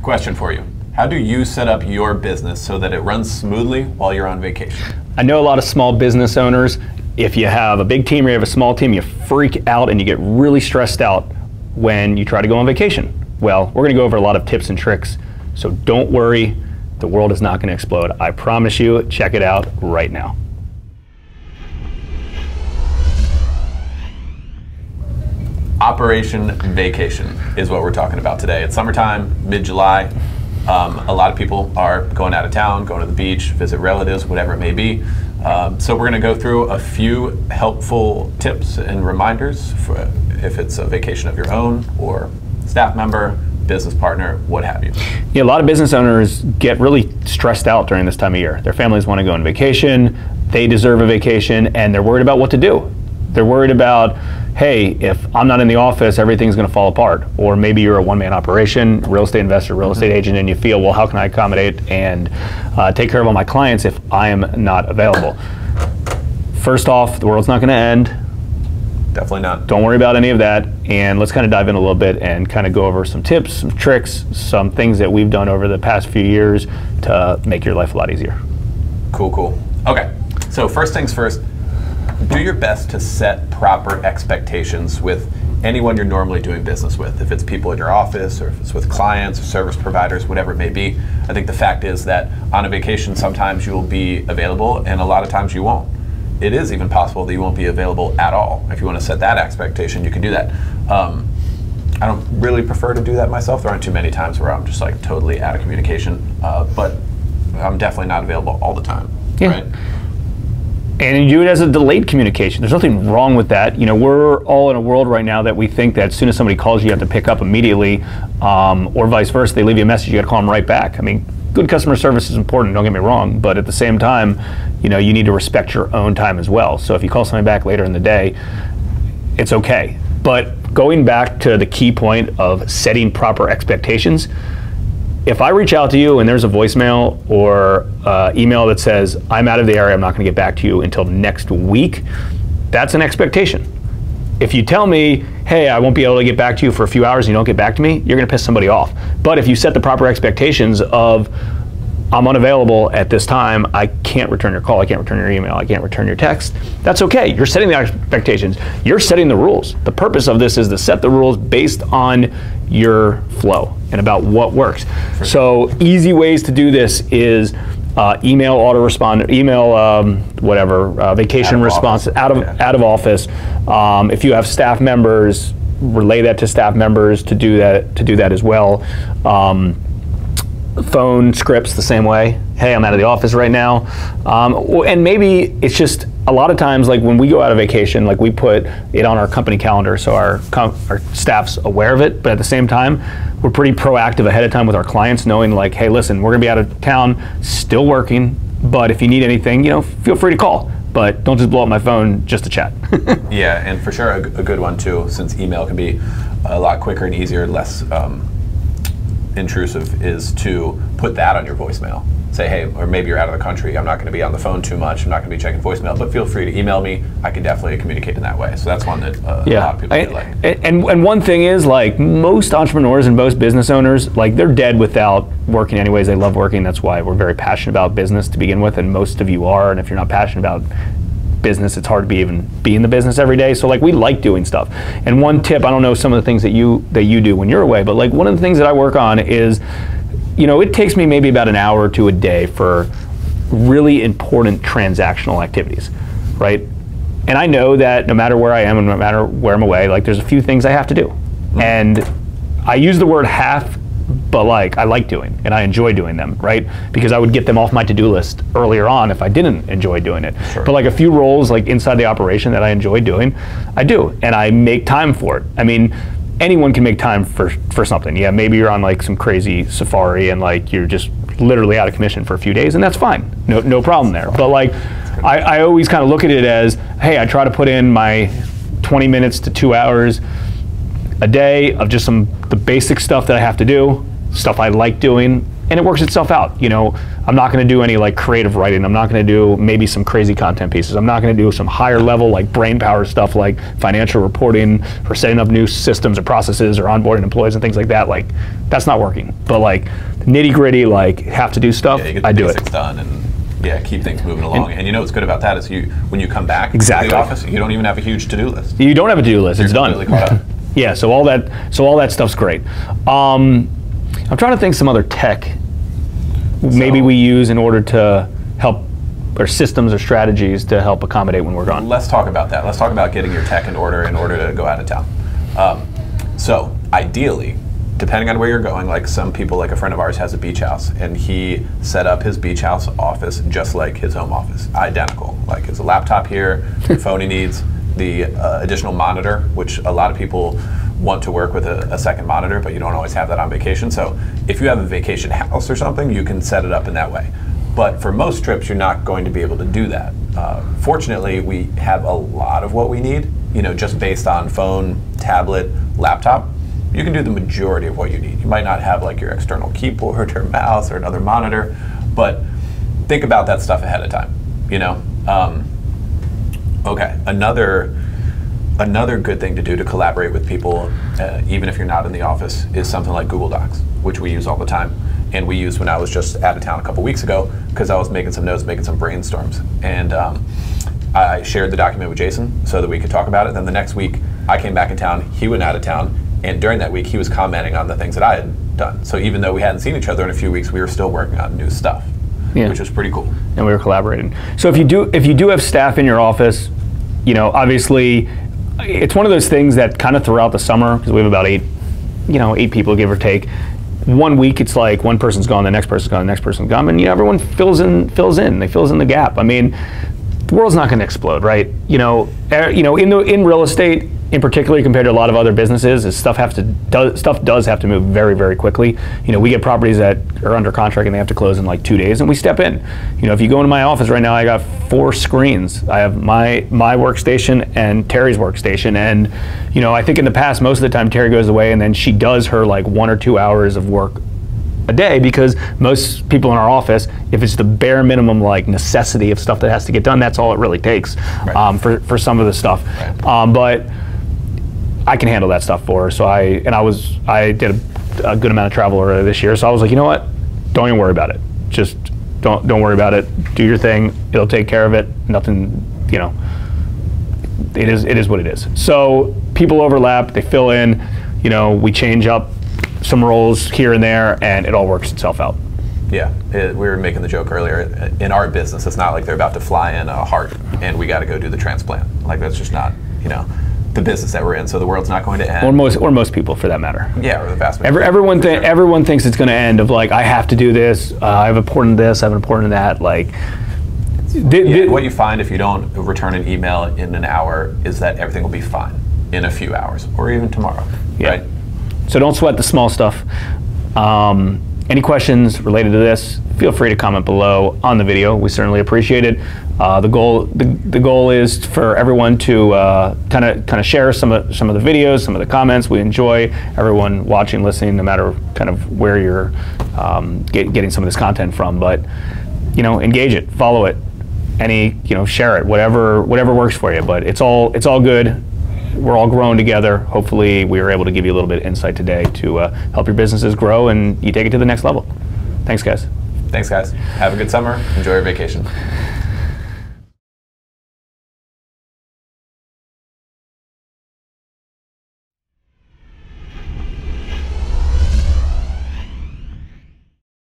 Question for you. How do you set up your business so that it runs smoothly while you're on vacation? I know a lot of small business owners, if you have a big team or you have a small team, you freak out and you get really stressed out when you try to go on vacation. Well, we're going to go over a lot of tips and tricks, so don't worry, the world is not going to explode. I promise you. Check it out right now. Operation Vacation is what we're talking about today. It's summertime, mid-July. A lot of people are going out of town, going to the beach, visit relatives, whatever it may be. So we're going to go through a few helpful tips and reminders for if it's a vacation of your own or staff member, business partner, what have you. Yeah, a lot of business owners get really stressed out during this time of year. Their families want to go on vacation, they deserve a vacation, and they're worried about what to do. They're worried about, hey, if I'm not in the office, everything's going to fall apart. Or maybe you're a one-man operation, real estate investor, real estate agent, and you feel, well, how can I accommodate and take care of all my clients if I am not available? First off, the world's not going to end. Definitely not. Don't worry about any of that. And let's kind of dive in a little bit and kind of go over some tips, some tricks, some things that we've done over the past few years to make your life a lot easier. Cool, cool. Okay, so first things first, do your best to set proper expectations with anyone you're normally doing business with. If it's people in your office or if it's with clients or service providers, whatever it may be. I think the fact is that on a vacation, sometimes you'll be available and a lot of times you won't. It is even possible that you won't be available at all. If you want to set that expectation, you can do that. I don't really prefer to do that myself. There aren't too many times where I'm just like totally out of communication, but I'm definitely not available all the time, right? And you do it as a delayed communication. There's nothing wrong with that. You know, we're all in a world right now that we think that as soon as somebody calls you, you have to pick up immediately, or vice versa. They leave you a message, you got to call them right back. I mean, good customer service is important, don't get me wrong, but at the same time, you know, you need to respect your own time as well. So if you call somebody back later in the day, it's okay. But going back to the key point of setting proper expectations, if I reach out to you and there's a voicemail or email that says, I'm out of the area, I'm not going to get back to you until next week, that's an expectation. If you tell me, hey, I won't be able to get back to you for a few hours and you don't get back to me, you're going to piss somebody off. But if you set the proper expectations of, I'm unavailable at this time, I can't return your call, I can't return your email, I can't return your text, that's okay. You're setting the expectations. You're setting the rules. The purpose of this is to set the rules based on your flow and about what works. So easy ways to do this is email autoresponder, email vacation response out of office. If you have staff members, relay that to staff members to do that as well. Phone scripts the same way. Hey, I'm out of the office right now. And maybe it's just a lot of times, like when we go out of vacation, like we put it on our company calendar so our staff's aware of it, but at the same time, we're pretty proactive ahead of time with our clients, knowing like, hey, listen, we're gonna be out of town, still working, but if you need anything, you know, feel free to call. But don't just blow up my phone just to chat. Yeah, and for sure a good one too, since email can be a lot quicker and easier, less intrusive, is to put that on your voicemail. Say, hey, or maybe you're out of the country, I'm not going to be on the phone too much, I'm not going to be checking voicemail, but feel free to email me. I can definitely communicate in that way. So that's one that a lot of people do like. And one thing is, like, most entrepreneurs and most business owners, like, they're dead without working anyways. They love working. That's why we're very passionate about business to begin with, and most of you are. And if you're not passionate about business, it's hard to even be in the business every day. So like, we like doing stuff. And one tip, I don't know some of the things that you do when you're away, but like one of the things that I work on is, you know, it takes me maybe about an hour to a day for really important transactional activities, right? And I know that no matter where I am and no matter where I'm away, like there's a few things I have to do. And I use the word have, but like I like doing and I enjoy doing them, right? Because I would get them off my to-do list earlier on if I didn't enjoy doing it. Sure. But like a few roles like inside the operation that I enjoy doing, I do, and I make time for it. I mean, anyone can make time for something. Yeah, maybe you're on like some crazy safari and like you're just literally out of commission for a few days, and that's fine. No problem there. But like, I always kind of look at it as, hey, I try to put in my 20 minutes to 2 hours a day of just the basic stuff that I have to do, stuff I like doing, and it works itself out. You know, I'm not going to do any like creative writing. I'm not going to do maybe some crazy content pieces. I'm not going to do some higher level like brain power stuff like financial reporting or setting up new systems or processes or onboarding employees and things like that. Like, that's not working. But like nitty gritty, like have to do stuff, you get the I do it. basics done and keep things moving along. And you know what's good about that is when you come back Exactly. to the office, you don't even have a huge to-do list. You don't have a to-do list. It's done. Completely caught up. Yeah, so all that stuff's great. I'm trying to think some other tech maybe we use in order to help, or systems or strategies to help accommodate when we're gone. Let's talk about that. Let's talk about getting your tech in order to go out of town. So ideally, depending on where you're going, like some people, like a friend of ours has a beach house, and he set up his beach house office just like his home office, identical. Like his laptop here, the phone he needs, the additional monitor, which a lot of people want to work with a second monitor, but you don't always have that on vacation. So if you have a vacation house or something, you can set it up in that way. But for most trips, you're not going to be able to do that. Fortunately, we have a lot of what we need, you know, just based on phone, tablet, laptop. You can do the majority of what you need. You might not have like your external keyboard or mouse or another monitor, but think about that stuff ahead of time, you know? Okay, another good thing to do to collaborate with people, even if you're not in the office, is something like Google Docs, which we use all the time. And we used when I was just out of town a couple weeks ago, because I was making some notes, making some brainstorms. And I shared the document with Jason so that we could talk about it. Then the next week, I came back in town, he went out of town, and during that week, he was commenting on the things that I had done. So even though we hadn't seen each other in a few weeks, we were still working on new stuff, which was pretty cool. And we were collaborating. So if you do have staff in your office, you know, obviously, it's one of those things that kind of throughout the summer, because we have about 8 people, give or take. 1 week, it's like one person's gone, the next person's gone, the next person's gone, and you know, everyone fills in the gap. I mean, the world's not going to explode, right? You know, in real estate, in particular, compared to a lot of other businesses, is stuff does have to move very, very quickly. You know, we get properties that are under contract and they have to close in like 2 days, and we step in. You know, if you go into my office right now, I got 4 screens. I have my workstation and Terry's workstation, and you know, I think in the past, most of the time Terry goes away and then she does her like 1 or 2 hours of work a day, because most people in our office, if it's the bare minimum like necessity of stuff that has to get done, that's all it really takes. Right. For some of the stuff. Right. But I can handle that stuff for her. So I did a good amount of travel earlier this year. So I was like, you know what? Don't even worry about it. Just don't worry about it. Do your thing. It'll take care of it. Nothing, you know. It is what it is. So people overlap. They fill in. You know, we change up some roles here and there, and it all works itself out. Yeah, we were making the joke earlier. In our business, it's not like they're about to fly in a heart and we got to go do the transplant. Like, that's just not, you know, the business that we're in. So the world's not going to end. Or most people, for that matter. Yeah, or the vast majority. Everyone thinks it's going to end of like, I have to do this. I have important this. I have important that. Like, what you find if you don't return an email in an hour is that everything will be fine in a few hours or even tomorrow. Yeah. Right. So don't sweat the small stuff. Any questions related to this, feel free to comment below on the video. We certainly appreciate it. The goal is for everyone to kind of share some of the videos, some of the comments. We enjoy everyone watching, listening, no matter kind of where you're getting some of this content from. But you know, engage it, follow it, share it, whatever works for you. But it's all good. We're all growing together. Hopefully we were able to give you a little bit of insight today to help your businesses grow and you take it to the next level. Thanks, guys. Thanks, guys. Have a good summer. Enjoy your vacation.